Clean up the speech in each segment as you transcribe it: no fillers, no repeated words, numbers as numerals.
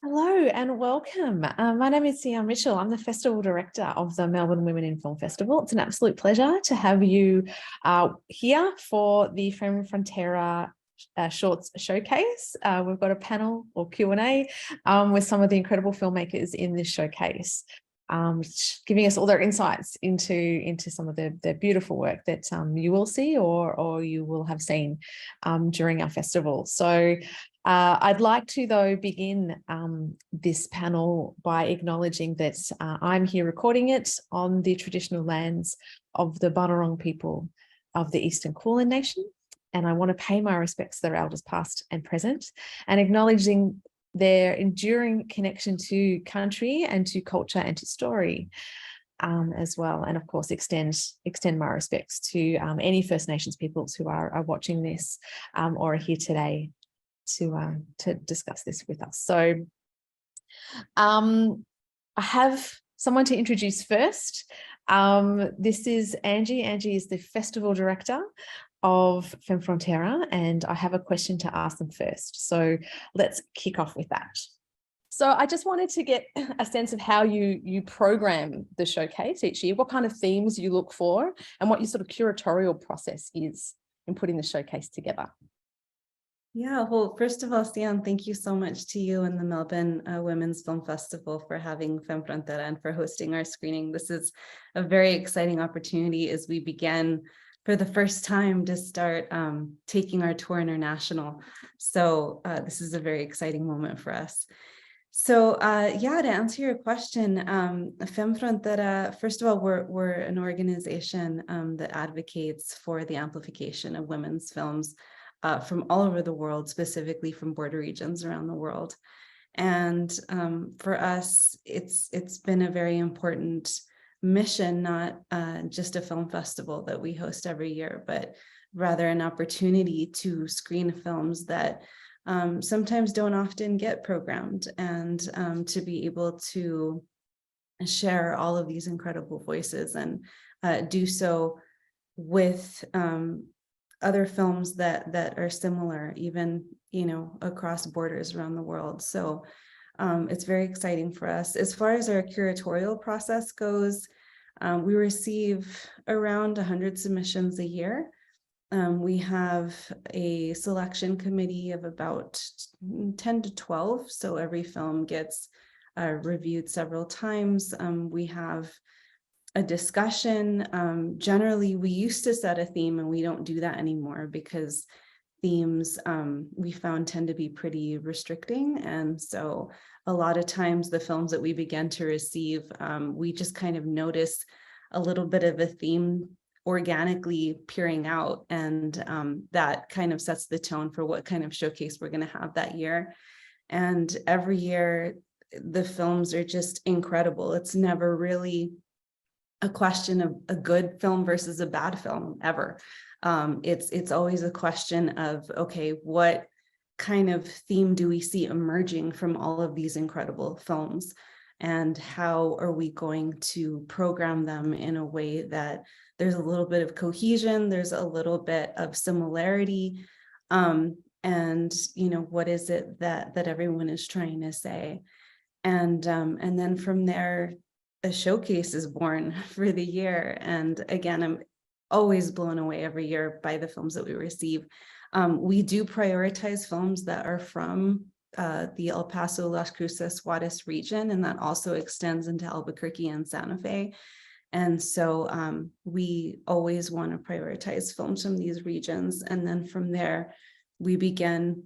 Hello and welcome. My name is Sara Mitchell. I'm the Festival Director of the Melbourne Women in Film Festival. It's an absolute pleasure to have you here for the Femme Frontera Shorts Showcase. We've got a panel or Q&A with some of the incredible filmmakers in this showcase, giving us all their insights into some of the beautiful work that you will see or you will have seen during our festival. So I'd like to, though, begin this panel by acknowledging that I'm here recording it on the traditional lands of the Bunurong people of the Eastern Kulin Nation, and I want to pay my respects to their elders past and present, and acknowledging their enduring connection to country and to culture and to story as well, and of course extend my respects to any First Nations peoples who are watching this or are here today to discuss this with us. So I have someone to introduce first. This is Angie. Angie is the Festival Director of Femme Frontera, and I have a question to ask them first. So let's kick off with that. So I just wanted to get a sense of how you program the showcase each year, what kind of themes you look for, and what your sort of curatorial process is in putting the showcase together. Yeah, well, first of all, Sian, thank you so much to you and the Melbourne Women's Film Festival for having Femme Frontera and for hosting our screening. This is a very exciting opportunity as we begin for the first time to start taking our tour international. So this is a very exciting moment for us. So yeah, to answer your question, Femme Frontera, first of all, we're an organization that advocates for the amplification of women's films from all over the world, specifically from border regions around the world. And for us, it's been a very important mission, not just a film festival that we host every year, but rather an opportunity to screen films that sometimes don't often get programmed, and to be able to share all of these incredible voices and do so with other films that are similar, even, across borders around the world. So it's very exciting for us. As far as our curatorial process goes, we receive around 100 submissions a year. We have a selection committee of about 10 to 12. So every film gets reviewed several times. We have a discussion. Generally, we used to set a theme, and we don't do that anymore because themes we found tend to be pretty restricting. And so a lot of times the films that we begin to receive, we just kind of notice a little bit of a theme organically peering out, and that kind of sets the tone for what kind of showcase we're going to have that year. And every year the films are just incredible. It's never really a question of a good film versus a bad film ever. It's always a question of, okay, what kind of theme do we see emerging from all of these incredible films, and how are we going to program them in a way that there's a little bit of cohesion, there's a little bit of similarity, and what is it that everyone is trying to say, and then from there a showcase is born for the year. And again, I'm always blown away every year by the films that we receive. We do prioritize films that are from the El Paso, Las Cruces, Juárez region, and that also extends into Albuquerque and Santa Fe. And so we always want to prioritize films from these regions. And then from there, we begin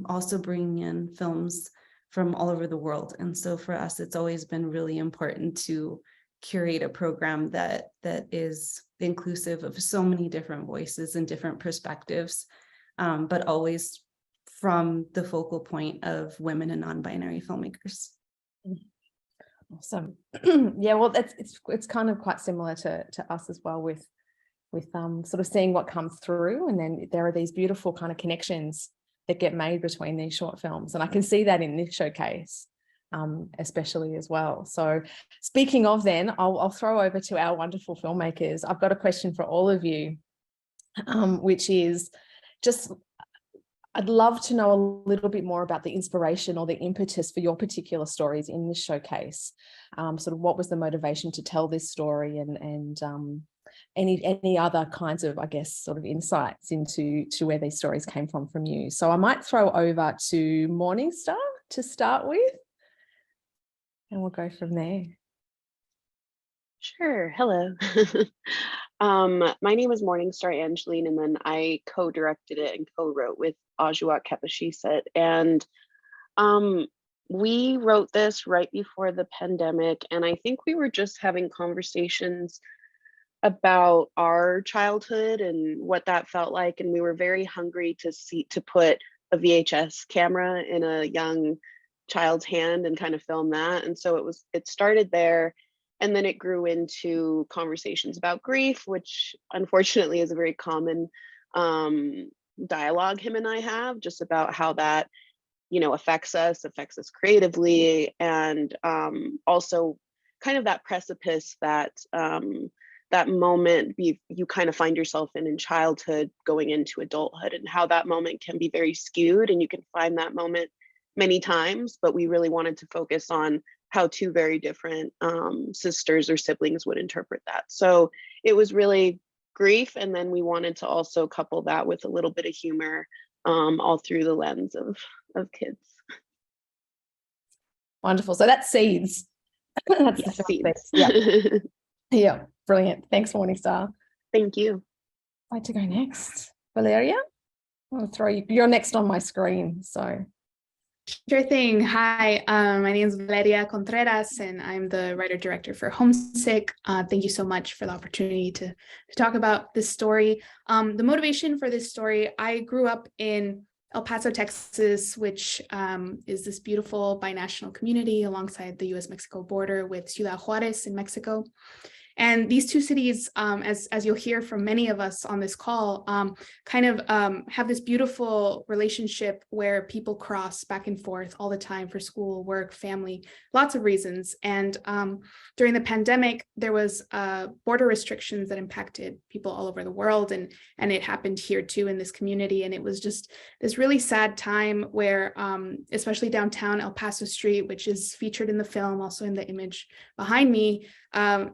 also bringing in films from all over the world. And so for us, it's always been really important to curate a program that is inclusive of so many different voices and different perspectives, but always from the focal point of women and non-binary filmmakers. Awesome. Yeah, well, it's kind of quite similar to us as well, with sort of seeing what comes through, and then there are these beautiful kind of connections that get made between these short films, and I can see that in this showcase especially as well. So speaking of, then I'll throw over to our wonderful filmmakers. I've got a question for all of you, which is just, I'd love to know a little bit more about the inspiration or the impetus for your particular stories in this showcase. Sort of what was the motivation to tell this story, and any other kinds of, I guess, sort of insights into where these stories came from you. So I might throw over to Morningstar to start with, and we'll go from there. Sure. Hello. My name is Morningstar Angeline, and then I co-directed it and co-wrote with Ajua Kepashiset. And we wrote this right before the pandemic, and I think we were just having conversations about our childhood and what that felt like. And we were very hungry to put a VHS camera in a young child's hand and kind of film that. And so it started there. And then it grew into conversations about grief, which unfortunately is a very common dialogue him and I have, just about how that, affects us creatively, and also kind of that precipice, that moment you kind of find yourself in childhood going into adulthood, and how that moment can be very skewed, and you can find that moment many times. But we really wanted to focus on how two very different sisters or siblings would interpret that. So it was really grief, and then we wanted to also couple that with a little bit of humor, all through the lens of kids. Wonderful. So that's Seeds. That's Yes, the Seeds. Yeah. Yeah, brilliant. Thanks, Morningstar. Thank you. I'd like to go next. Valeria, I'll throw you. You're next on my screen, so. Sure thing. Hi, my name is Valeria Contreras, and I'm the writer-director for Homesick. Thank you so much for the opportunity to talk about this story. The motivation for this story, I grew up in El Paso, Texas, which is this beautiful binational community alongside the U.S. Mexico border with Ciudad Juárez in Mexico. And these two cities, as you'll hear from many of us on this call, kind of have this beautiful relationship where people cross back and forth all the time for school, work, family, lots of reasons. And during the pandemic, there was border restrictions that impacted people all over the world, and it happened here too in this community. And it was just this really sad time where, especially downtown El Paso Street, which is featured in the film, also in the image behind me,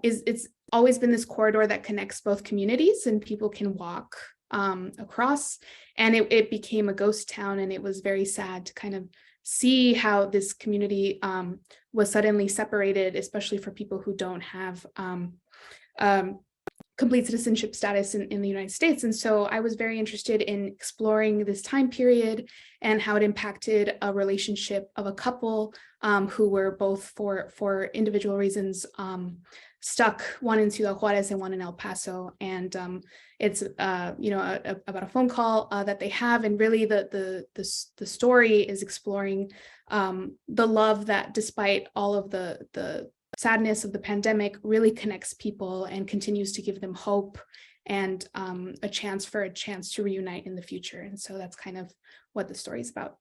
it's always been this corridor that connects both communities, and people can walk across, and it became a ghost town. And it was very sad to kind of see how this community was suddenly separated, especially for people who don't have complete citizenship status in the United States. And so I was very interested in exploring this time period and how it impacted a relationship of a couple who were both for individual reasons stuck, one in Ciudad Juárez and one in El Paso. And it's about a phone call that they have, and really the story is exploring the love that, despite all of the sadness of the pandemic, really connects people and continues to give them hope and a chance to reunite in the future. And so that's kind of what the story is about.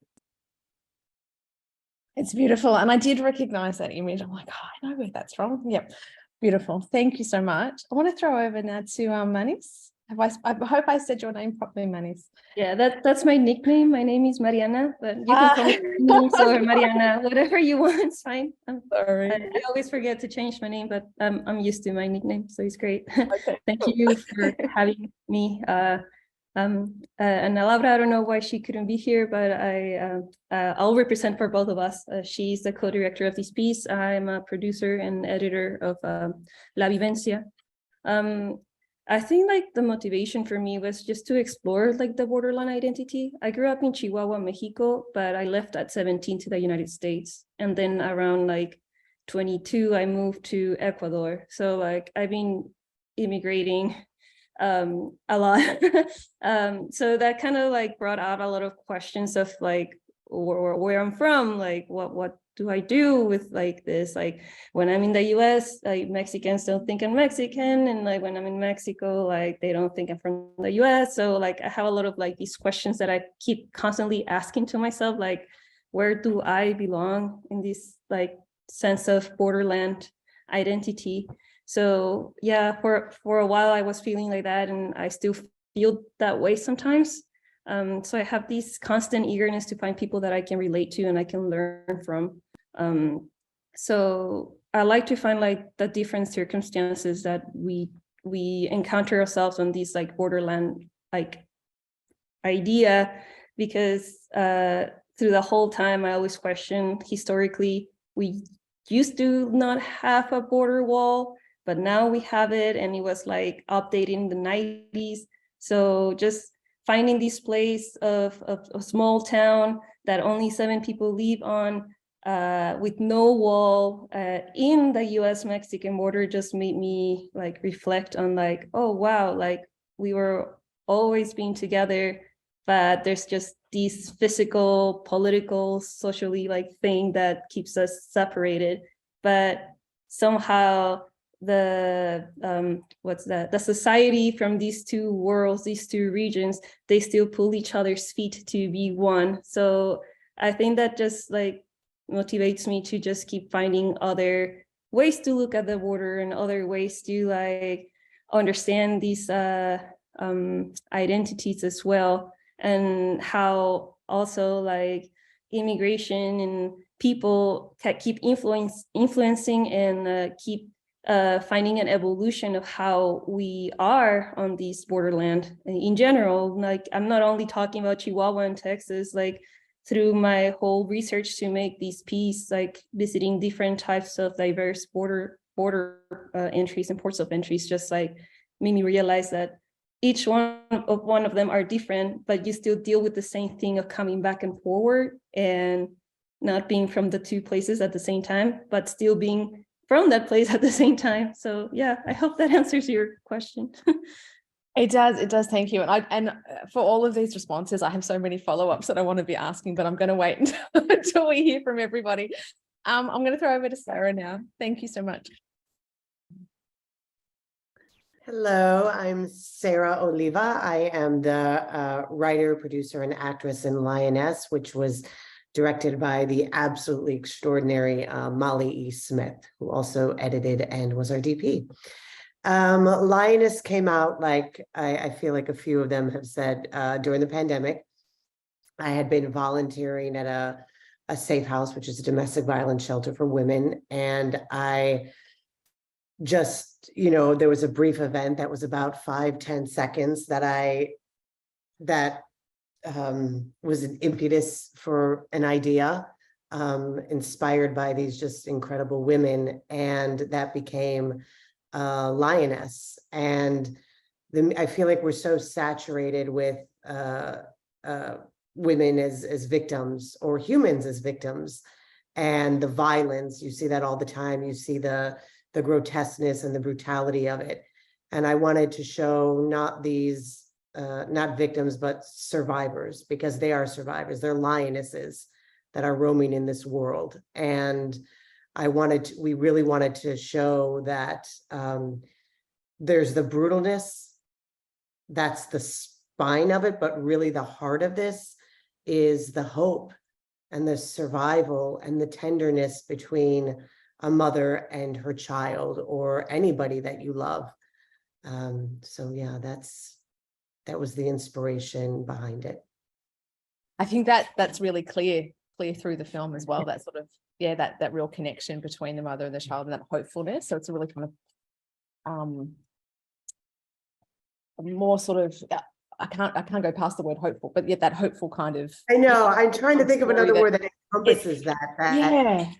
It's beautiful. And I did recognize that image. I'm like, oh, I know where that's from. Yep. Beautiful. Thank you so much. I want to throw over now to Manis. I hope I said your name properly, Manis. Yeah, that's my nickname. My name is Mariana, but you can call me Manis or Mariana, whatever you want. It's fine. Sorry. I always forget to change my name, but I'm used to my nickname, so it's great. Okay, Thank cool. you for having me. And Laura, I don't know why she couldn't be here, but I'll represent for both of us. She's the co-director of this piece. I'm a producer and editor of Bi-Vencia. I think like the motivation for me was just to explore like the borderline identity. I grew up in Chihuahua, Mexico, but I left at 17 to the United States. And then around like 22, I moved to Ecuador. So like I've been immigrating a lot. So that kind of like brought out a lot of questions of like where I'm from, like what do I do with like this? Like when I'm in the US, like Mexicans don't think I'm Mexican, and like when I'm in Mexico, like they don't think I'm from the US. So like I have a lot of like these questions that I keep constantly asking to myself, like where do I belong in this like sense of borderland identity? So yeah, for a while I was feeling like that, and I still feel that way sometimes. So I have this constant eagerness to find people that I can relate to and I can learn from. So I like to find like the different circumstances that we encounter ourselves on these like borderland like idea, because through the whole time I always question, historically we used to not have a border wall, but now we have it, and it was like updated in the 90s. So just finding this place of a small town that only 7 people live on, with no wall in the U.S. Mexican border, just made me like reflect on like, oh wow, like we were always being together, but there's just this physical, political, socially like thing that keeps us separated. But somehow the the society from these two worlds, these two regions, they still pull each other's feet to be one. So I think that just like motivates me to just keep finding other ways to look at the border and other ways to like understand these identities as well, and how also like immigration and people can keep influencing and keep finding an evolution of how we are on this borderland in general. Like I'm not only talking about Chihuahua and Texas, like through my whole research to make this piece, like visiting different types of diverse border entries and ports of entries, just like made me realize that each one of them are different, but you still deal with the same thing of coming back and forward and not being from the two places at the same time, but still being from that place at the same time. So yeah, I hope that answers your question. It does. Thank you. And for all of these responses, I have so many follow-ups that I want to be asking, but I'm going to wait until we hear from everybody. I'm going to throw over to Sara now. Thank you so much. Hello, I'm Sara Oliva. I am the writer, producer, and actress in Lioness, which was directed by the absolutely extraordinary Molly E. Smith, who also edited and was our DP. Lioness came out, like I feel like a few of them have said, during the pandemic. I had been volunteering at a safe house, which is a domestic violence shelter for women. And I just, there was a brief event that was about 5-10 seconds that was an impetus for an idea, inspired by these just incredible women. And that became Lioness. And I feel like we're so saturated with women as victims, or humans as victims, and the violence. You see that all the time. You see the grotesqueness and the brutality of it. And I wanted to show not victims, but survivors, because they are survivors. They're lionesses that are roaming in this world. And we really wanted to show that there's the brutalness, that's the spine of it, but really the heart of this is the hope and the survival and the tenderness between a mother and her child, or anybody that you love. So yeah, that was the inspiration behind it. I think that's really clear through the film as well, that sort of, yeah, that real connection between the mother and the child, and that hopefulness. So it's a really kind of more sort of, I can't go past the word hopeful, but yet that hopeful kind of. I know, I'm trying to think of another word that encompasses that yeah,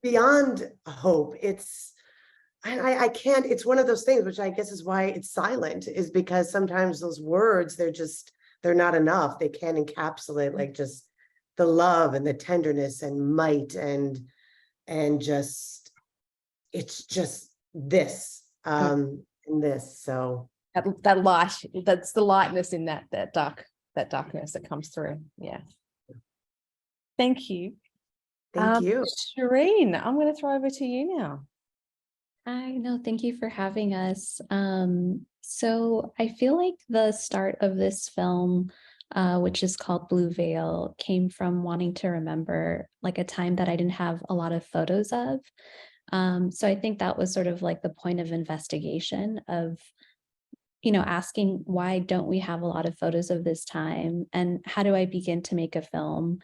beyond hope. I can't, it's one of those things, which I guess is why it's silent, is because sometimes those words, they're not enough. They can't encapsulate like just the love and the tenderness and might and just, it's just this and this. So that light, that's the lightness in that darkness that comes through. Yeah. Thank you. Thank you. Shireen, I'm going to throw over to you now. Hi, no, thank you for having us. So I feel like the start of this film, which is called Blue Veil, came from wanting to remember like a time that I didn't have a lot of photos of. So I think that was sort of like the point of investigation of, asking why don't we have a lot of photos of this time, and how do I begin to make a film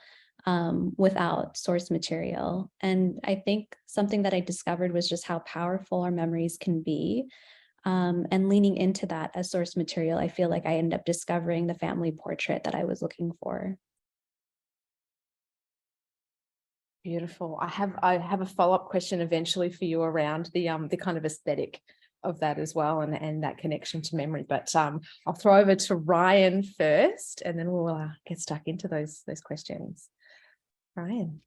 without source material? And I think something that I discovered was just how powerful our memories can be. And leaning into that as source material, I feel like I ended up discovering the family portrait that I was looking for. Beautiful. I have a follow-up question eventually for you around the kind of aesthetic of that as well, and that connection to memory. But I'll throw over to Ryan first, and then we'll get stuck into those questions. Ryan.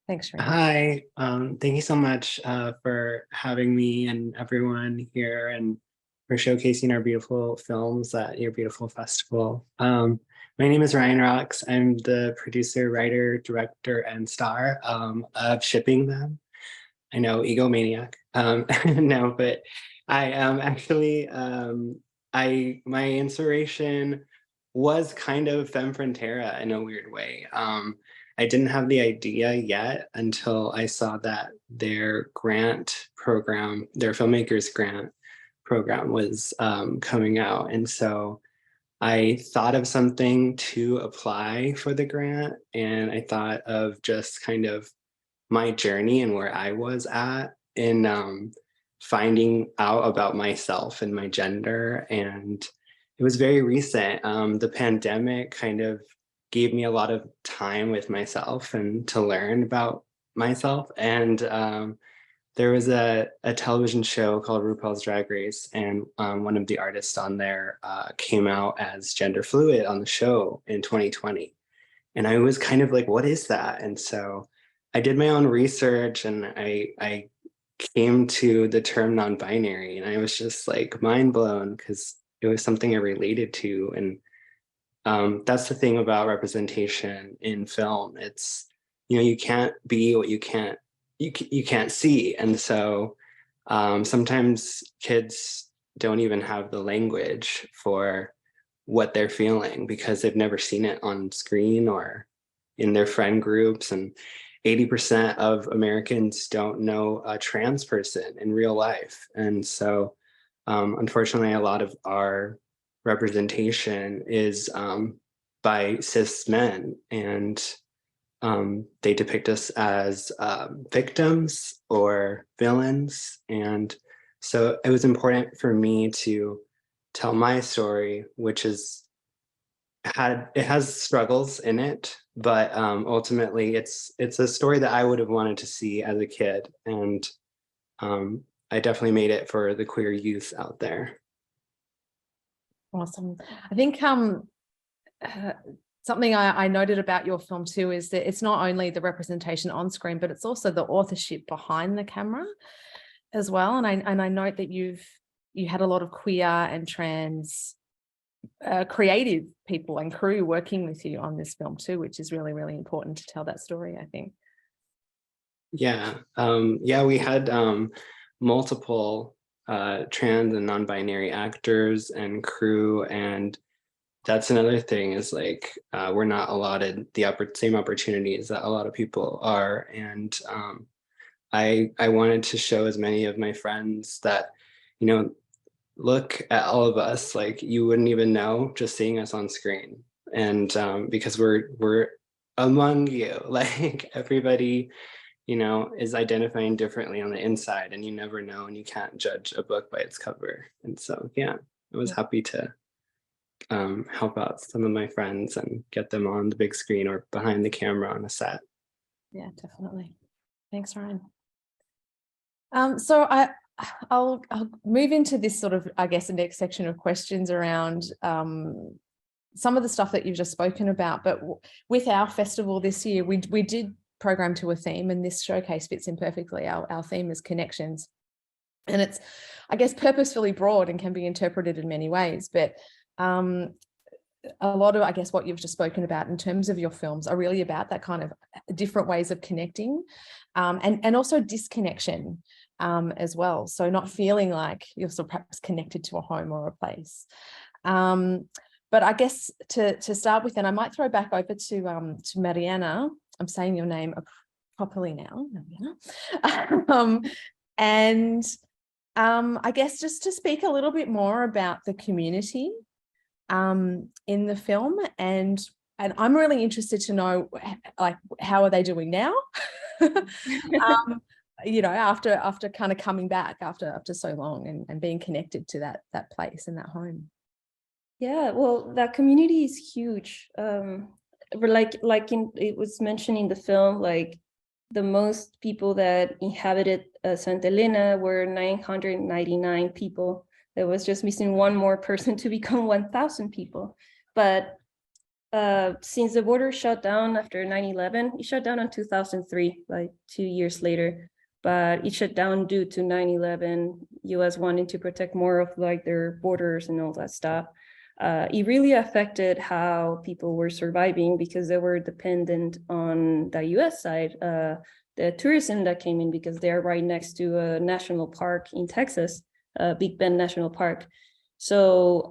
Thanks, Shireen. Hi, thank you so much for having me and everyone here, and for showcasing our beautiful films at your beautiful festival. My name is Ryan Rocks. I'm the producer, writer, director, and star of Shipping Them. I know, egomaniac. No, but I actually, my inspiration was kind of Femme Frontera in a weird way. I didn't have the idea yet until I saw that their grant program, their Filmmakers grant program was coming out. And so I thought of something to apply for the grant, and I thought of just kind of my journey and where I was at in finding out about myself and my gender. And it was very recent. The pandemic kind of gave me a lot of time with myself and to learn about myself. And there was a television show called RuPaul's Drag Race, and one of the artists on there came out as gender fluid on the show in 2020. And I was kind of like, what is that? And so I did my own research, and I came to the term non-binary, and I was just like mind blown because it was something I related to. And that's the thing about representation in film. It's, you can't be what you can't see. And so sometimes kids don't even have the language for what they're feeling because they've never seen it on screen or in their friend groups. And 80% of Americans don't know a trans person in real life. And so unfortunately, a lot of our representation is by cis men, and they depict us as victims or villains. And so it was important for me to tell my story, which it has struggles in it, but ultimately it's a story that I would have wanted to see as a kid. And I definitely made it for the queer youth out there. Awesome. I think something I noted about your film too is that it's not only the representation on screen, but it's also the authorship behind the camera as well. And I note that you had a lot of queer and trans creative people and crew working with you on this film too, which is really, really important to tell that story, I think. Yeah, we had multiple trans and non-binary actors and crew, and that's another thing is like we're not allotted the same opportunities that a lot of people are. And I wanted to show as many of my friends that, look at all of us, like you wouldn't even know just seeing us on screen. And because we're among you, like everybody, is identifying differently on the inside, and you never know, and you can't judge a book by its cover. And so, yeah, I was happy to help out some of my friends and get them on the big screen or behind the camera on a set. Yeah, definitely. Thanks, Ryan. So I'll move into this sort of, I guess, the next section of questions around some of the stuff that you've just spoken about. But with our festival this year, we did program to a theme, and this showcase fits in perfectly. Our theme is connections, and it's, I guess, purposefully broad and can be interpreted in many ways. But a lot of, I guess, what you've just spoken about in terms of your films are really about that kind of different ways of connecting, and also disconnection as well. So not feeling like you're sort of perhaps connected to a home or a place. But I guess to start with, and I might throw back over to Mariana. I'm saying your name properly now, Mariana. And I guess just to speak a little bit more about the community in the film, and I'm really interested to know, like, how are they doing now? You know, after kind of coming back after so long and being connected to that place and that home. Yeah, well, that community is huge. It was mentioned in the film, like the most people that inhabited Santa Elena were 999 people. There was just missing one more person to become 1,000 people. But since the border shut down after 9/11, it shut down in 2003, like 2 years later. But it shut down due to 9/11, US wanting to protect more of like their borders and all that stuff. It really affected how people were surviving because they were dependent on the US side, the tourism that came in, because they're right next to a national park in Texas, Big Bend National Park. So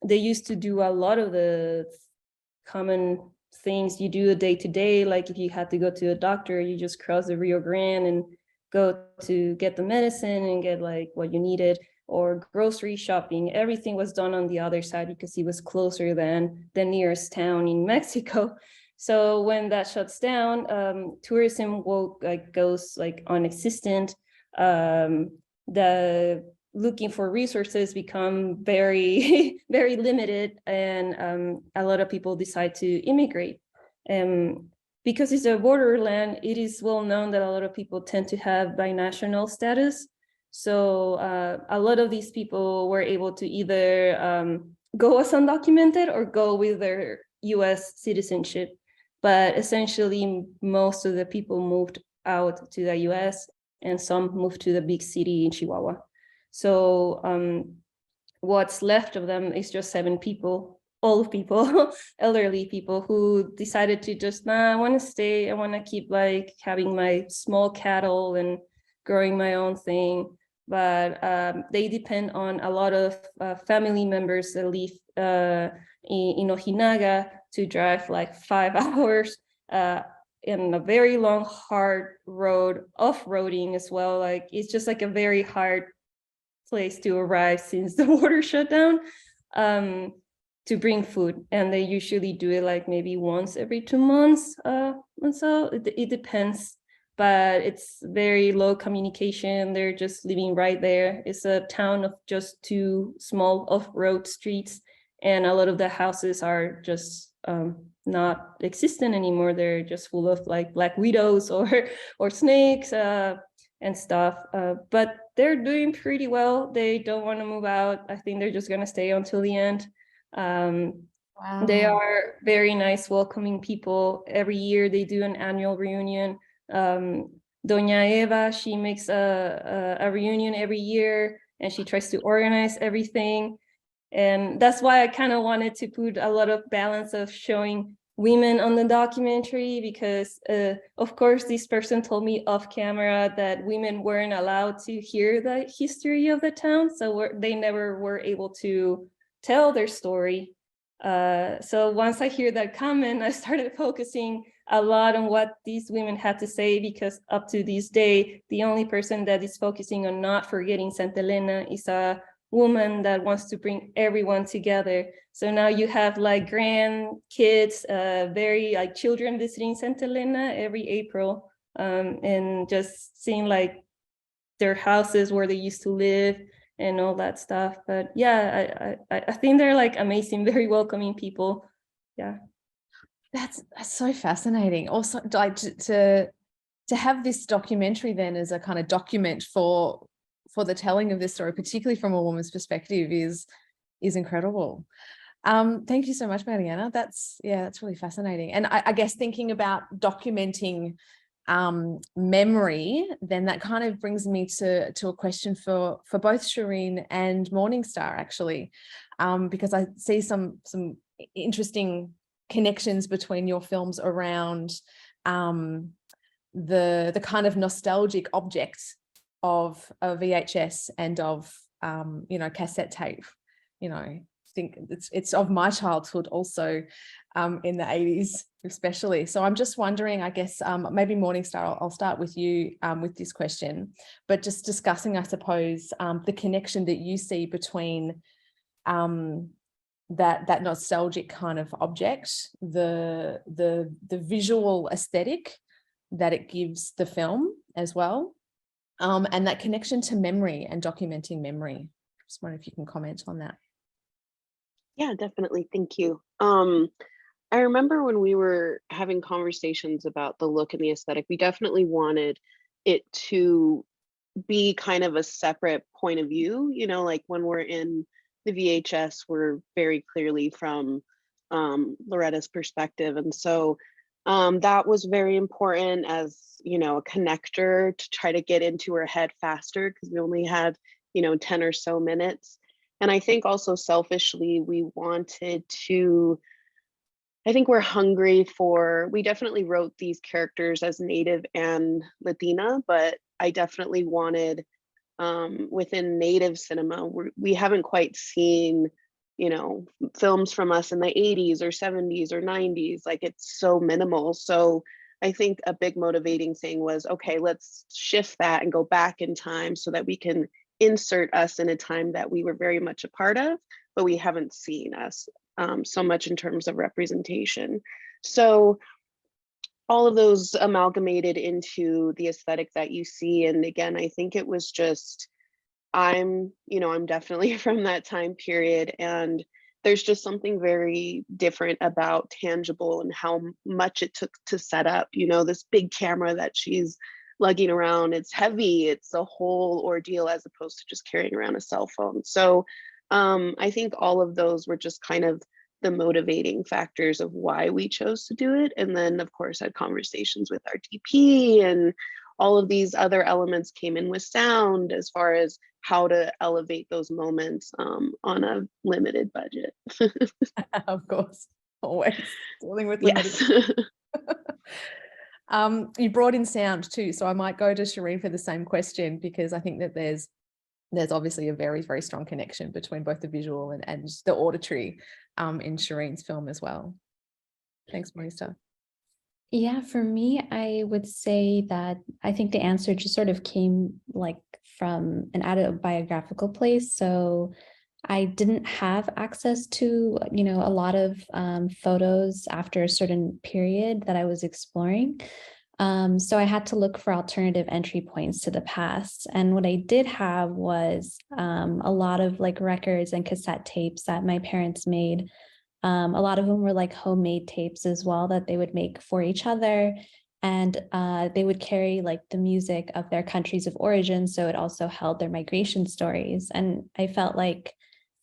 they used to do a lot of the common things you do a day to day, like if you had to go to a doctor, you just cross the Rio Grande and go to get the medicine and get like what you needed, or grocery shopping. Everything was done on the other side because it was closer than the nearest town in Mexico. So when that shuts down, tourism goes like non-existent. The looking for resources become very, very limited, and a lot of people decide to immigrate. Because it's a borderland, it is well known that a lot of people tend to have binational status. So a lot of these people were able to either go as undocumented or go with their US citizenship. But essentially, most of the people moved out to the US, and some moved to the big city in Chihuahua. So what's left of them is just 7 people, old people, elderly people who decided to just, I want to stay. I want to keep like having my small cattle and growing my own thing. But they depend on a lot of family members that live in Ojinaga to drive like 5 hours in a very long, hard road, off-roading as well. Like it's just like a very hard place to arrive since the border shut down, to bring food. And they usually do it like maybe once every 2 months. And so it depends, but it's very low communication. They're just living right there. It's a town of just 2 small off-road streets, and a lot of the houses are just not existent anymore. They're just full of like black widows or snakes and stuff. But they're doing pretty well. They don't want to move out. I think they're just going to stay until the end. Wow. They are very nice, welcoming people. Every year they do an annual reunion. Doña Eva, she makes a reunion every year, and she tries to organize everything. And that's why I kind of wanted to put a lot of balance of showing women on the documentary, because of course this person told me off camera that women weren't allowed to hear the history of the town, so they never were able to tell their story. So once I hear that comment, I started focusing a lot on what these women had to say, because up to this day, the only person that is focusing on not forgetting Santa Elena is a woman that wants to bring everyone together. So now you have like grandkids, very like children visiting Santa Elena every April, and just seeing like their houses where they used to live and all that stuff. But yeah, I think they're like amazing, very welcoming people. Yeah. That's so fascinating. Also, like to have this documentary then as a kind of document for the telling of this story, particularly from a woman's perspective, is incredible. Thank you so much, Mariana. That's really fascinating. And I guess thinking about documenting memory, then that kind of brings me to a question for both Shireen and Morningstar, actually, because I see some interesting connections between your films around the kind of nostalgic object of a VHS and of cassette tape. I think it's of my childhood also. in the 80s especially. So I'm just wondering, I guess, maybe Morningstar, I'll start with you with this question, but just discussing, I suppose, the connection that you see between that nostalgic kind of object, the visual aesthetic that it gives the film as well, and that connection to memory and documenting memory. Just wonder if you can comment on that. Yeah, definitely. Thank you. I remember when we were having conversations about the look and the aesthetic, we definitely wanted it to be kind of a separate point of view. You know, like when we're in the VHS, we're very clearly from Loretta's perspective. And so that was very important as, you know, a connector to try to get into her head faster, because we only had, you know, 10 or so minutes. And I think also selfishly, we wanted to, I think we're hungry for, we definitely wrote these characters as Native and Latina, but I definitely wanted within Native cinema, we haven't quite seen, you know, films from us in the 80s or 70s or 90s, like it's so minimal. So I think a big motivating thing was, okay, let's shift that and go back in time so that we can insert us in a time that we were very much a part of, but we haven't seen us so much in terms of representation. So all of those amalgamated into the aesthetic that you see. And again, I think it was just, I'm definitely from that time period, and there's just something very different about tangible and how much it took to set up, you know, this big camera that she's lugging around. It's heavy, it's a whole ordeal as opposed to just carrying around a cell phone. So I think all of those were just kind of the motivating factors of why we chose to do it. And then of course had conversations with our DP, and all of these other elements came in with sound as far as how to elevate those moments on a limited budget. Of course, always dealing with limited. Yes. You brought in sound too, so I might go to Shireen for the same question, because I think that there's obviously a very, very strong connection between both the visual and the auditory in Shireen's film as well. Thanks, Marista. Yeah, for me, I would say that I think the answer just sort of came like from an autobiographical place. So I didn't have access to, you know, a lot of photos after a certain period that I was exploring. So I had to look for alternative entry points to the past. And what I did have was a lot of like records and cassette tapes that my parents made. A lot of them were like homemade tapes as well that they would make for each other. And they would carry like the music of their countries of origin. So it also held their migration stories. And I felt like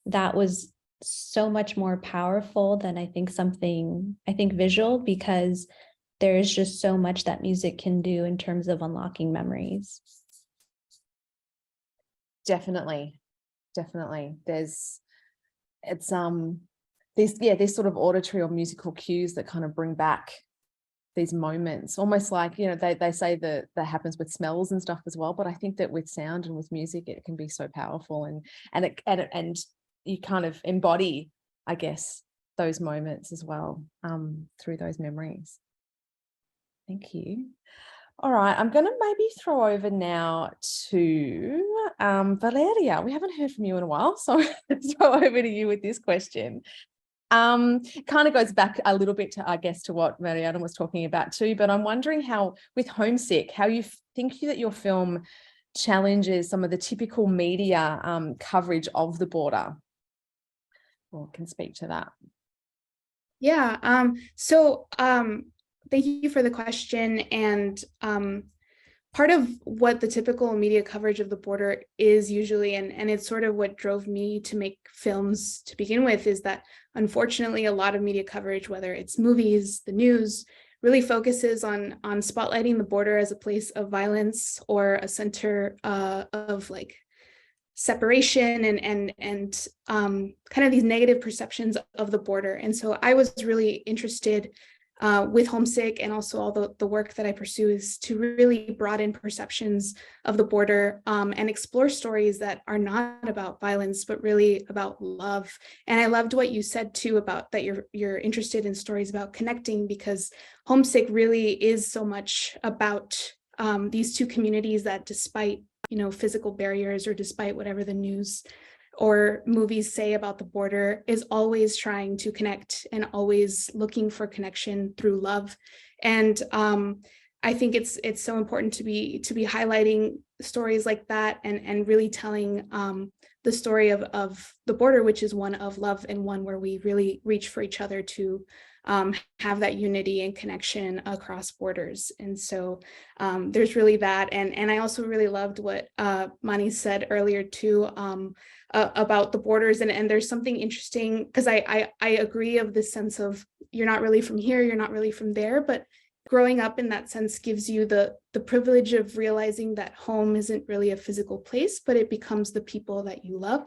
that was so much more powerful than I think visual, because there is just so much that music can do in terms of unlocking memories. Definitely. There's these sort of auditory or musical cues that kind of bring back these moments, almost like, you know, they say that happens with smells and stuff as well, but I think that with sound and with music it can be so powerful, and you kind of embody, I guess, those moments as well through those memories. Thank you. All right, I'm going to maybe throw over now to Valeria. We haven't heard from you in a while, so let's throw over to you with this question. Kind of goes back a little bit to, I guess, to what Mariana was talking about too, but I'm wondering how, with Homesick, how you think that your film challenges some of the typical media coverage of the border, or can speak to that. Yeah, thank you for the question. And part of what the typical media coverage of the border is usually, and it's sort of what drove me to make films to begin with, is that unfortunately a lot of media coverage, whether it's movies, the news, really focuses on spotlighting the border as a place of violence or a center of like separation and kind of these negative perceptions of the border. And so I was really interested with Homesick and also all the work that I pursue is to really broaden perceptions of the border and explore stories that are not about violence, but really about love. And I loved what you said too about that you're interested in stories about connecting, because Homesick really is so much about these two communities that, despite physical barriers or despite whatever the news or movies say about the border, is always trying to connect and always looking for connection through love. And I think it's so important to be highlighting stories like that and really telling the story of the border, which is one of love and one where we really reach for each other to have that unity and connection across borders. And so there's really that. And I also really loved what Mani said earlier too, about the borders. And there's something interesting, because I agree of this sense of you're not really from here, you're not really from there, but growing up in that sense gives you the privilege of realizing that home isn't really a physical place, but it becomes the people that you love.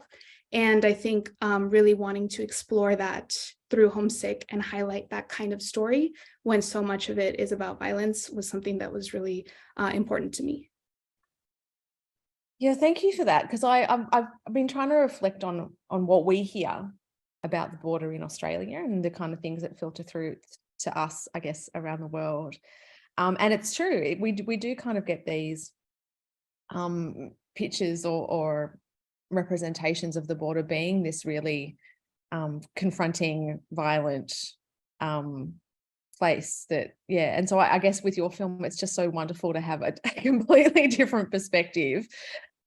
And I think really wanting to explore that through Homesick and highlight that kind of story when so much of it is about violence was something that was really important to me. Yeah, thank you for that, because I've been trying to reflect on what we hear about the border in Australia and the kind of things that filter through to us, I guess, around the world. And it's true, we do kind of get these pictures or representations of the border being this really confronting, violent place that, yeah. And so I guess with your film, it's just so wonderful to have a completely different perspective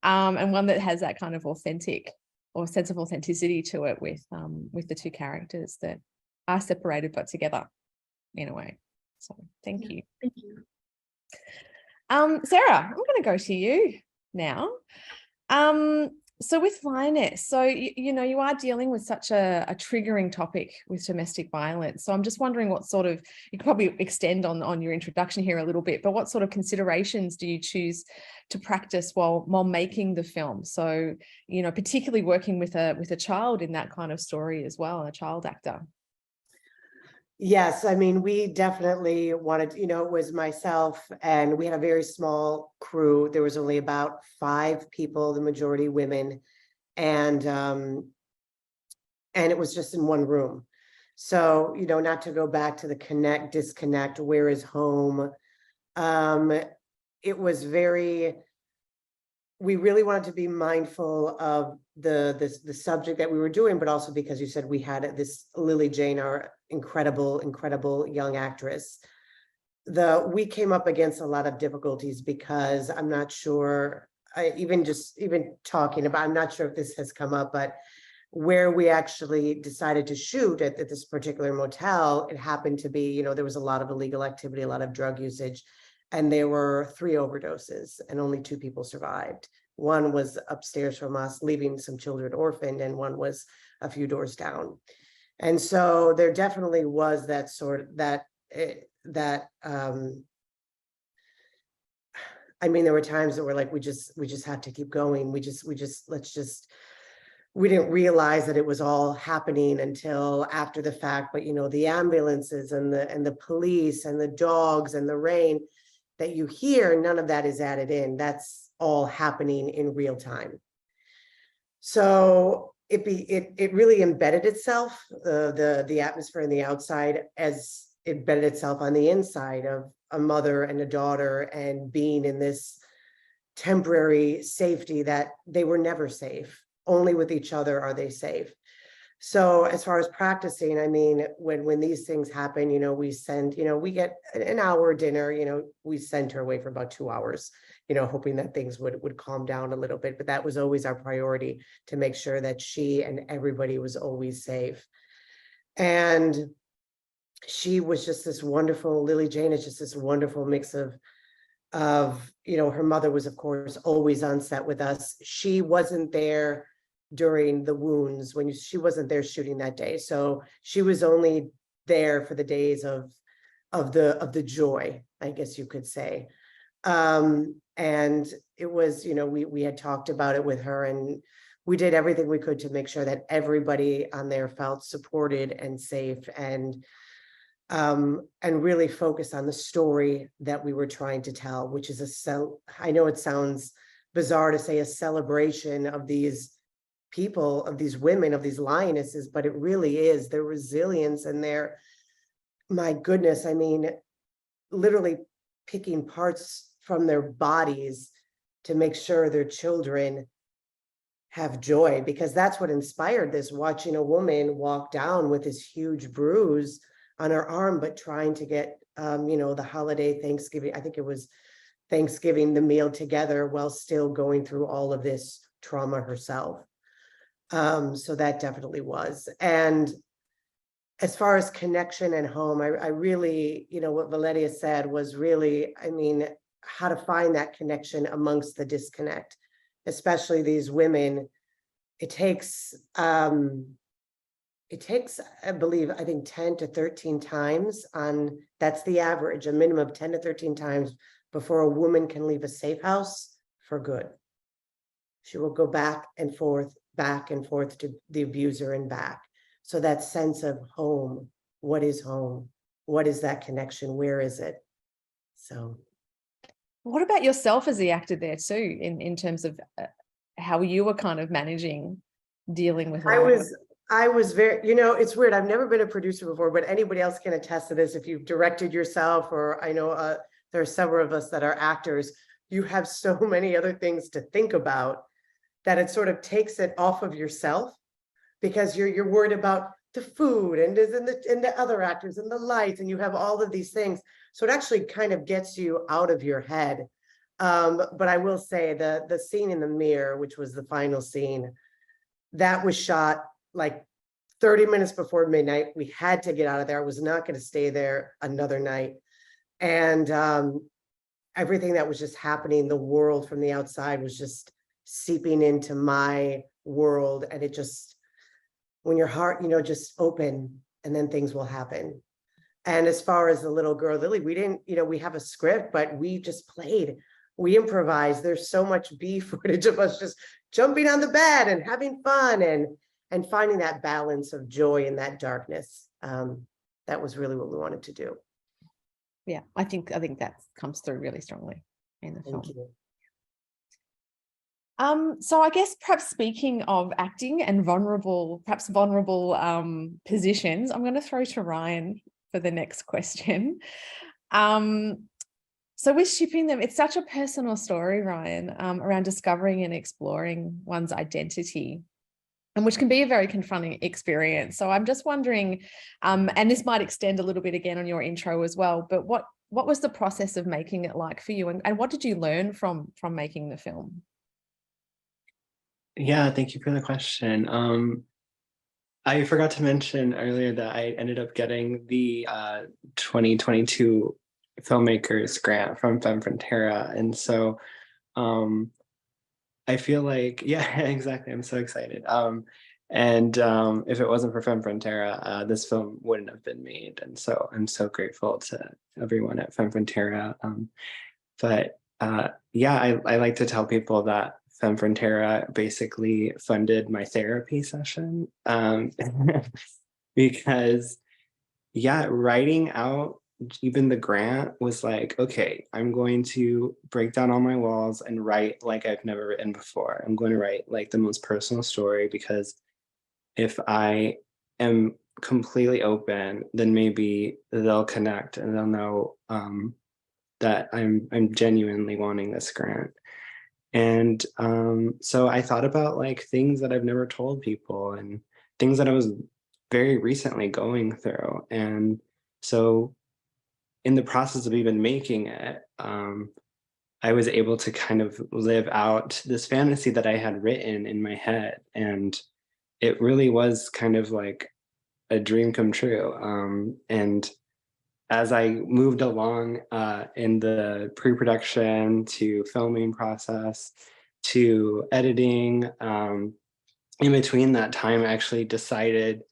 and one that has that kind of authentic or sense of authenticity to it with the two characters that are separated but together in a way. So thank you. Thank you. Sara, I'm going to go to you now. So with Lioness, so you are dealing with such a triggering topic with domestic violence. So I'm just wondering what sort of, you could probably extend on your introduction here a little bit, but what sort of considerations do you choose to practice while making the film? So, particularly working with a child in that kind of story as well, a child actor. Yes, I mean, we definitely wanted, it was myself and we had a very small crew. There was only about 5 people, the majority women, and it was just in one room. So, not to go back to the disconnect, where is home? It was we really wanted to be mindful of the subject that we were doing, but also because you said we had this Lily Jane, our incredible young actress. We came up against a lot of difficulties because I'm not sure, even talking about, I'm not sure if this has come up, but where we actually decided to shoot at this particular motel, it happened to be, there was a lot of illegal activity, a lot of drug usage. And there were 3 overdoses and only 2 people survived. One was upstairs from us, leaving some children orphaned, and one was a few doors down. And so there definitely was that I mean, there were times that were like, we just have to keep going. We didn't realize that it was all happening until after the fact, but the ambulances and the police and the dogs and the rain that you hear, none of that is added in. That's all happening in real time. So it really embedded itself, the atmosphere on the outside, as it embedded itself on the inside of a mother and a daughter, and being in this temporary safety that they were never safe. Only with each other are they safe. So as far as practicing, I mean, when these things happen, we get an hour dinner, we sent her away for about 2 hours, hoping that things would calm down a little bit. But that was always our priority, to make sure that she and everybody was always safe. And she was just this wonderful, Lily Jane is just this wonderful mix of her mother was, of course, always on set with us. She wasn't there during the wounds she wasn't there shooting that day, so she was only there for the days of the joy, I guess you could say. And it was, we had talked about it with her, and we did everything we could to make sure that everybody on there felt supported and safe. And and really focus on the story that we were trying to tell, which is I know it sounds bizarre to say a celebration of these people, of these women, of these lionesses, but it really is their resilience and their, my goodness, I mean, literally picking parts from their bodies to make sure their children have joy, because that's what inspired this, watching a woman walk down with this huge bruise on her arm, but trying to get, you know, the holiday Thanksgiving, I think it was Thanksgiving, the meal together while still going through all of this trauma herself. So that definitely was. And as far as connection and home, I really, you know, what Valeria said was really, I mean, how to find that connection amongst the disconnect, especially these women. It takes, I believe, I think 10 to 13 times on, that's the average, a minimum of 10 to 13 times before a woman can leave a safe house for good. She will go back and forth to the abuser and back. So that sense of home, what is home? What is that connection? Where is it? So. What about yourself as the actor there too, in terms of how you were kind of managing dealing with all of it? I was very, you know, it's weird. I've never been a producer before, but anybody else can attest to this. If you've directed yourself, or I know there are several of us that are actors, you have so many other things to think about that it sort of takes it off of yourself, because you're worried about the food and the other actors and the lights, and you have all of these things. So it actually kind of gets you out of your head. But I will say the scene in the mirror, which was the final scene, that was shot like 30 minutes before midnight. We had to get out of there. I was not going to stay there another night. And everything that was just happening, the world from the outside was just seeping into my world. And it just, when your heart, you know, just open, and then things will happen. And as far as the little girl, Lily, we didn't, you know, we have a script, but we just played. We improvised. There's so much B footage of us just jumping on the bed and having fun and finding that balance of joy in that darkness. That was really what we wanted to do. Yeah, I think that comes through really strongly in the film. Thank you. So I guess perhaps speaking of acting and perhaps vulnerable positions, I'm going to throw to Ryan for the next question. So with shipping them, it's such a personal story, Ryan, around discovering and exploring one's identity, and which can be a very confronting experience. So I'm just wondering, and this might extend a little bit again on your intro as well, but what was the process of making it like for you, and what did you learn from making the film? Yeah, thank you for the question. I forgot to mention earlier that I ended up getting the 2022 Filmmakers grant from Femme Frontera. And so I feel like, yeah, exactly. I'm so excited. And if it wasn't for Femme Frontera, this film wouldn't have been made. And so I'm so grateful to everyone at Femme Frontera. Yeah, I like to tell people that Femme Frontera basically funded my therapy session, because, yeah, writing out even the grant was like, okay, I'm going to break down all my walls and write like I've never written before. I'm going to write like the most personal story, because if I am completely open, then maybe they'll connect and they'll know that I'm genuinely wanting this grant. And so I thought about like things that I've never told people and things that I was very recently going through. And so in the process of even making it, I was able to kind of live out this fantasy that I had written in my head. And it really was kind of like a dream come true. And as I moved along in the pre-production to filming process to editing, in between that time, I actually decided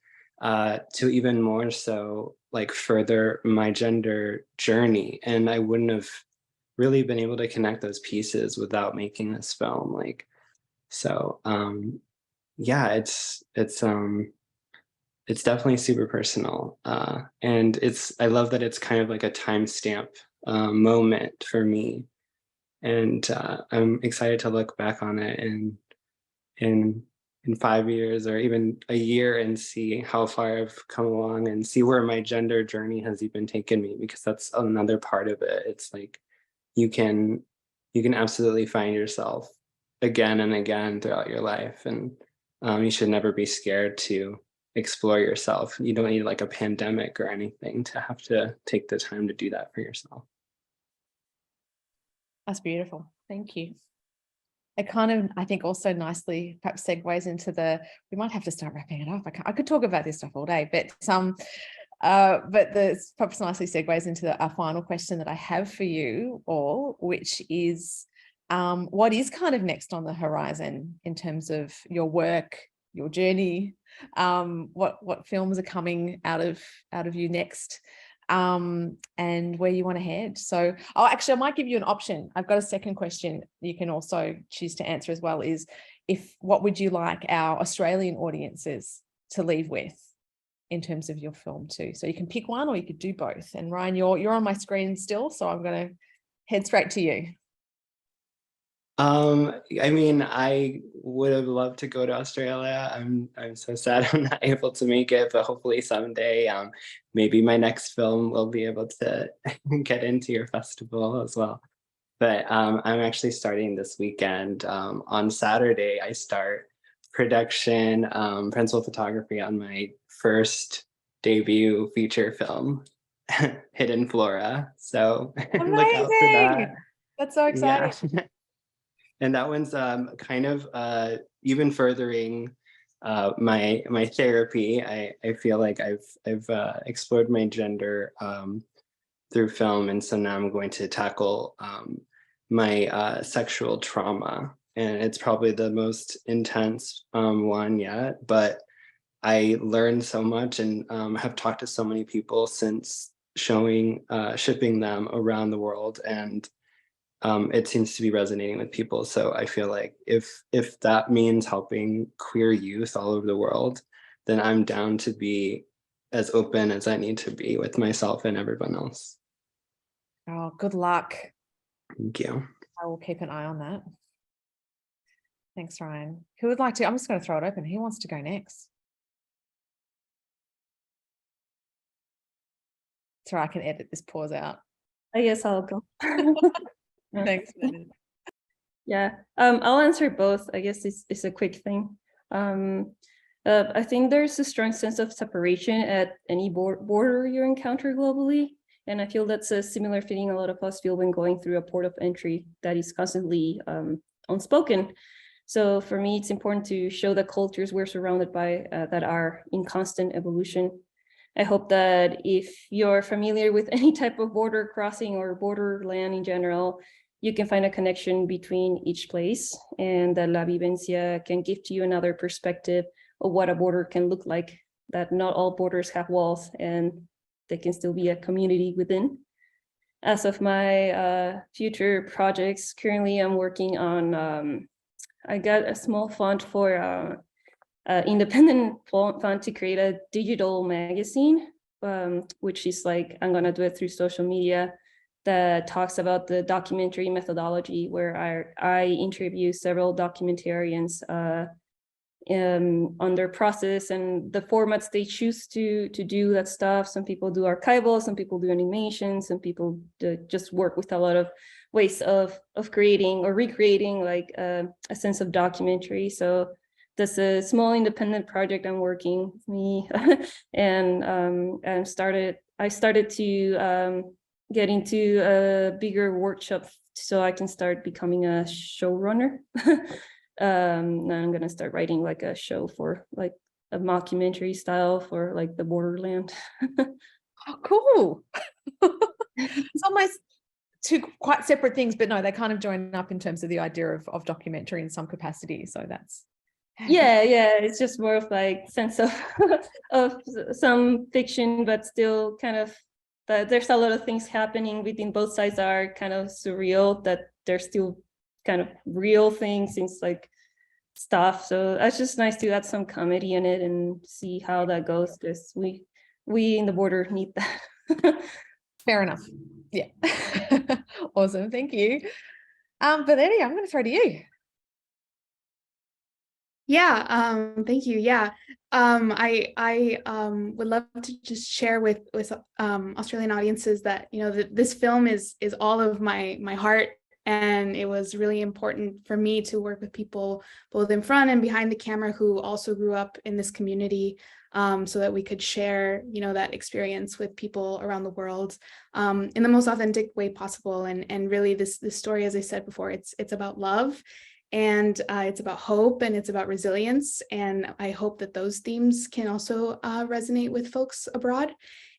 to even more so like further my gender journey. And I wouldn't have really been able to connect those pieces without making this film. Like, so yeah, it's definitely super personal. And I love that it's kind of like a timestamp moment for me. And I'm excited to look back on it in 5 years or even a year and see how far I've come along and see where my gender journey has even taken me, because that's another part of it. It's like you can absolutely find yourself again and again throughout your life, and you should never be scared to explore yourself. You don't need like a pandemic or anything to have to take the time to do that for yourself. That's beautiful. Thank you. It kind of, I think, also nicely perhaps segues into we might have to start wrapping it up. I could talk about this stuff all day, but the perhaps nicely segues into our final question that I have for you all, which is, what is kind of next on the horizon in terms of your work, your journey, what films are coming out of you next, and where you want to head. So, actually, I might give you an option. I've got a second question you can also choose to answer as well, is what would you like our Australian audiences to leave with in terms of your film too? So you can pick one or you could do both. And Ryan, you're on my screen still, so I'm going to head straight to you. I mean, I would have loved to go to Australia. I'm so sad I'm not able to make it, but hopefully someday, maybe my next film will be able to get into your festival as well. But I'm actually starting this weekend. On Saturday, I start production, principal photography on my first debut feature film, Hidden Flora. So look out for that. That's so exciting. Yeah. And that one's kind of even furthering my therapy. I feel like I've explored my gender through film, and so now I'm going to tackle my sexual trauma, and it's probably the most intense one yet. But I learned so much and have talked to so many people since shipping them around the world, and it seems to be resonating with people. So I feel like if that means helping queer youth all over the world, then I'm down to be as open as I need to be with myself and everyone else. Oh, good luck. Thank you. I will keep an eye on that. Thanks, Ryan. Who would like to? I'm just going to throw it open. Who wants to go next? So I can edit this pause out. I guess I'll go. Thanks. Yeah, I'll answer both. I guess it's a quick thing. I think there's a strong sense of separation at any border you encounter globally. And I feel that's a similar feeling a lot of us feel when going through a port of entry that is constantly unspoken. So for me, it's important to show the cultures we're surrounded by that are in constant evolution. I hope that if you're familiar with any type of border crossing or borderland in general, you can find a connection between each place, and that Bi-Vencia can give to you another perspective of what a border can look like, that not all borders have walls and there can still be a community within. As of my future projects, currently I'm working on, I got a small fund for independent fund to create a digital magazine, which is like, I'm gonna do it through social media, that talks about the documentary methodology, where I interview several documentarians on their process and the formats they choose to do that stuff. Some people do archival, some people do animation, some people just work with a lot of ways of creating or recreating like a sense of documentary. So that's a small independent project I'm working with me, and I started to get into a bigger workshop so I can start becoming a showrunner. And I'm gonna start writing like a show for like a mockumentary style for like the borderland. Oh, cool. It's almost two quite separate things, but no, they kind of join up in terms of the idea of documentary in some capacity. So that's yeah, it's just more of like sense of of some fiction, but still kind of there's a lot of things happening within both sides that are kind of surreal, that they're still kind of real things, since like stuff. So that's just nice to add some comedy in it and see how that goes, because we in the border need that. Fair enough. Yeah. Awesome. Thank you. Valeria, I'm going to throw to you. Yeah, thank you. Yeah. I would love to just share with Australian audiences that, you know, this film is all of my heart, and it was really important for me to work with people both in front and behind the camera who also grew up in this community, so that we could share, you know, that experience with people around the world in the most authentic way possible. And really this story, as I said before, it's about love. And it's about hope, and it's about resilience. And I hope that those themes can also resonate with folks abroad,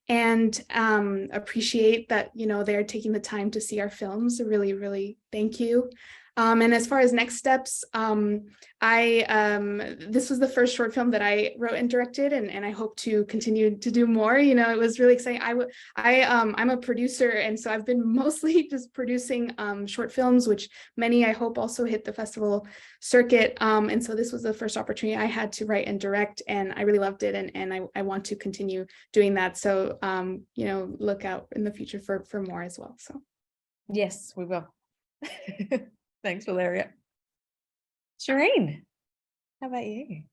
and appreciate that, you know, they're taking the time to see our films. Really, really thank you. And as far as next steps, this was the first short film that I wrote and directed, and I hope to continue to do more. You know, it was really exciting. I'm a producer, and so I've been mostly just producing short films, which many I hope also hit the festival circuit. And so this was the first opportunity I had to write and direct, and I really loved it, and I want to continue doing that. So you know, look out in the future for more as well. So Yes, we will. Thanks, Valeria. Shireen, how about you?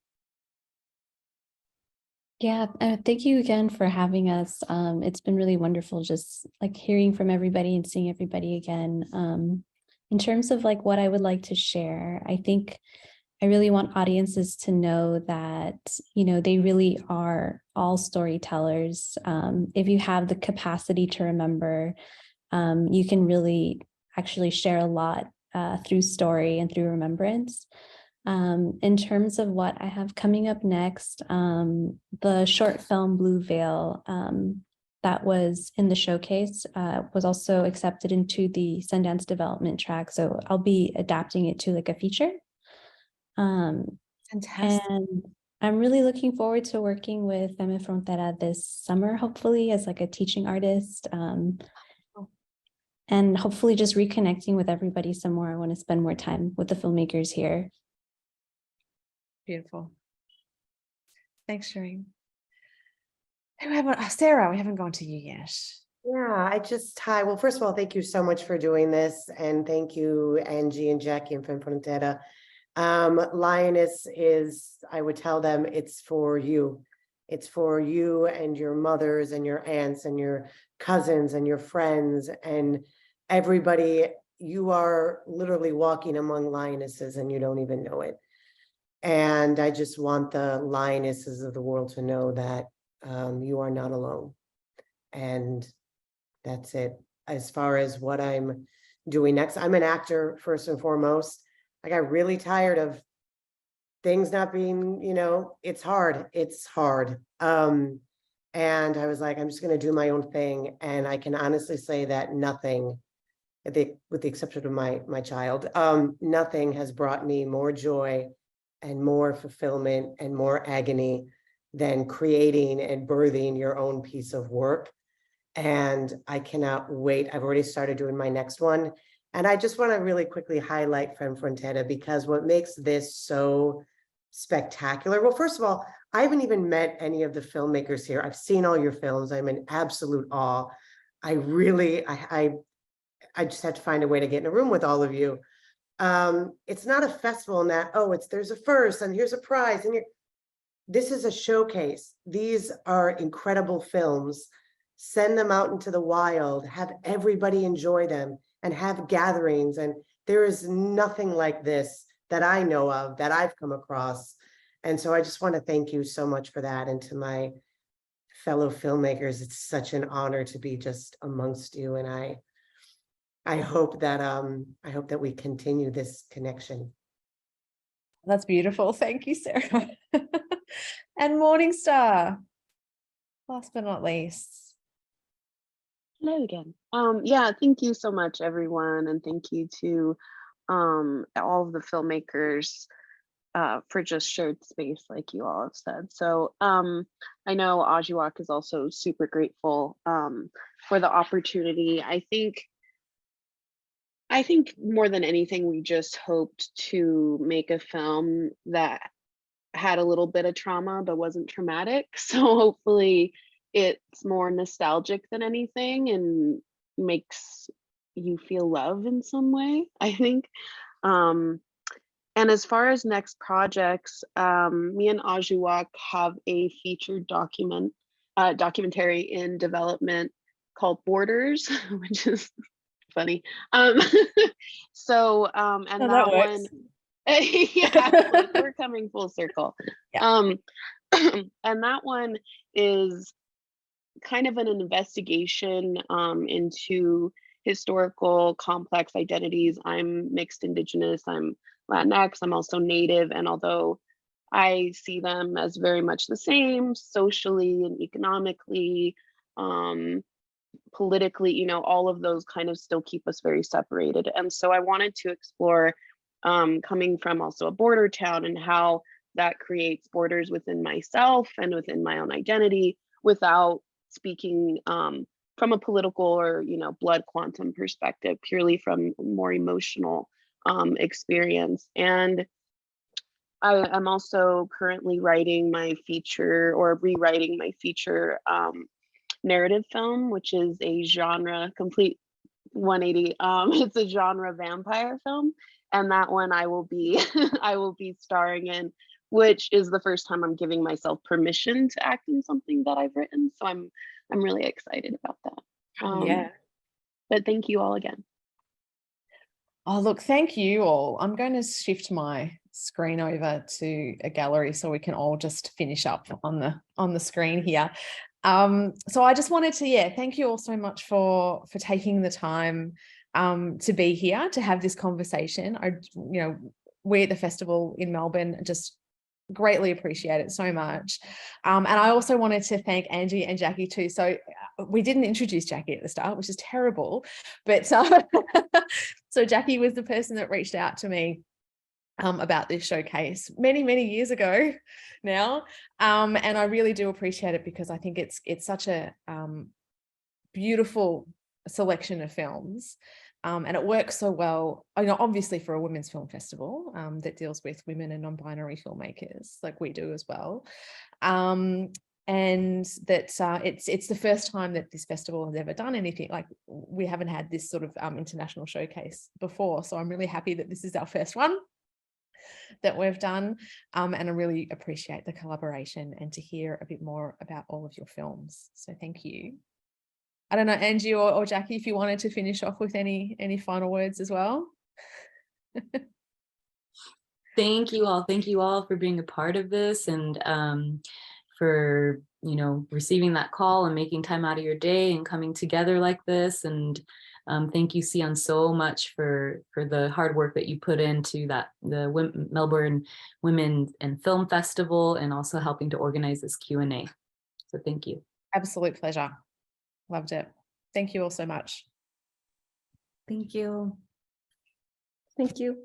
Yeah, thank you again for having us. It's been really wonderful just like hearing from everybody and seeing everybody again. In terms of like what I would like to share, I think I really want audiences to know that, you know, they really are all storytellers. If you have the capacity to remember, you can really actually share a lot through story and through remembrance. In terms of what I have coming up next, the short film Blue Veil that was in the showcase was also accepted into the Sundance development track. So I'll be adapting it to like a feature. Fantastic. And I'm really looking forward to working with Femme Frontera this summer, hopefully as like a teaching artist. And hopefully just reconnecting with everybody some more. I want to spend more time with the filmmakers here. Beautiful. Thanks, Shireen. Sarah, we haven't gone to you yet. Yeah, hi. Well, first of all, thank you so much for doing this. And thank you, Angie and Jackie and Femme Frontera. Lioness is, I would tell them, it's for you. It's for you and your mothers and your aunts and your cousins and your friends and everybody. You are literally walking among lionesses and you don't even know it. And I just want the lionesses of the world to know that you are not alone. And that's it. As far as what I'm doing next, I'm an actor first and foremost. I got really tired of things not being, you know, it's hard. And I was like, I'm just going to do my own thing. And I can honestly say that nothing, with the exception of my child, nothing has brought me more joy and more fulfillment and more agony than creating and birthing your own piece of work. And I cannot wait. I've already started doing my next one. And I just want to really quickly highlight Femme Frontera, because what makes this so spectacular. Well, first of all, I haven't even met any of the filmmakers here. I've seen all your films. I'm in absolute awe. I just had to find a way to get in a room with all of you. It's not a festival in that, oh, there's a first and here's a prize. And this is a showcase. These are incredible films. Send them out into the wild, have everybody enjoy them and have gatherings. And there is nothing like this that I know of, that I've come across. And so I just want to thank you so much for that. And to my fellow filmmakers, it's such an honor to be just amongst you. And I hope that we continue this connection. That's beautiful. Thank you, Sarah. And Morningstar, last but not least. Hello again. Yeah, thank you so much, everyone. And thank you to all of the filmmakers for just shared space, like you all have said. So I know Ajiwak is also super grateful for the opportunity. I think I think more than anything, we just hoped to make a film that had a little bit of trauma but wasn't traumatic. So hopefully it's more nostalgic than anything and makes you feel love in some way, I think. And as far as next projects, me and Ajuak have a featured documentary in development called Borders, which is funny. So and Oh, that that one, works. yeah, like, we're coming full circle. Yeah. And that one is kind of an investigation into historical complex identities. I'm mixed indigenous, I'm Latinx, I'm also Native, and although I see them as very much the same socially and economically, politically, you know, all of those kind of still keep us very separated. And so I wanted to explore, coming from also a border town, and how that creates borders within myself and within my own identity without speaking from a political or, you know, blood quantum perspective, purely from more emotional experience. And I'm also currently writing my feature, or rewriting my feature narrative film, which is a genre complete 180. It's a genre vampire film, and that one I will be I will be starring in, which is the first time I'm giving myself permission to act in something that I've written. So I'm really excited about that. Yeah. But thank you all again. Oh, look, thank you all. I'm going to shift my screen over to a gallery so we can all just finish up on the screen here. So I just wanted to, yeah, thank you all so much for taking the time to be here to have this conversation. We at the festival in Melbourne just greatly appreciate it so much. And I also wanted to thank Angie and Jackie too. So we didn't introduce Jackie at the start, which is terrible, but so Jackie was the person that reached out to me about this showcase many years ago now, and I really do appreciate it, because I think it's such a beautiful selection of films, and it works so well, you know, obviously for a women's film festival that deals with women and non-binary filmmakers like we do as well, and that it's the first time that this festival has ever done anything like, we haven't had this sort of international showcase before, so I'm really happy that this is our first one that we've done, and I really appreciate the collaboration and to hear a bit more about all of your films. So thank you. I don't know, Angie or Jackie, if you wanted to finish off with any final words as well. Thank you all for being a part of this, and for, you know, receiving that call and making time out of your day and coming together like this. And thank you, Sion, so much for the hard work that you put into the Melbourne Women and Film Festival, and also helping to organize this Q&A. So thank you. Absolute pleasure. Loved it. Thank you all so much. Thank you. Thank you.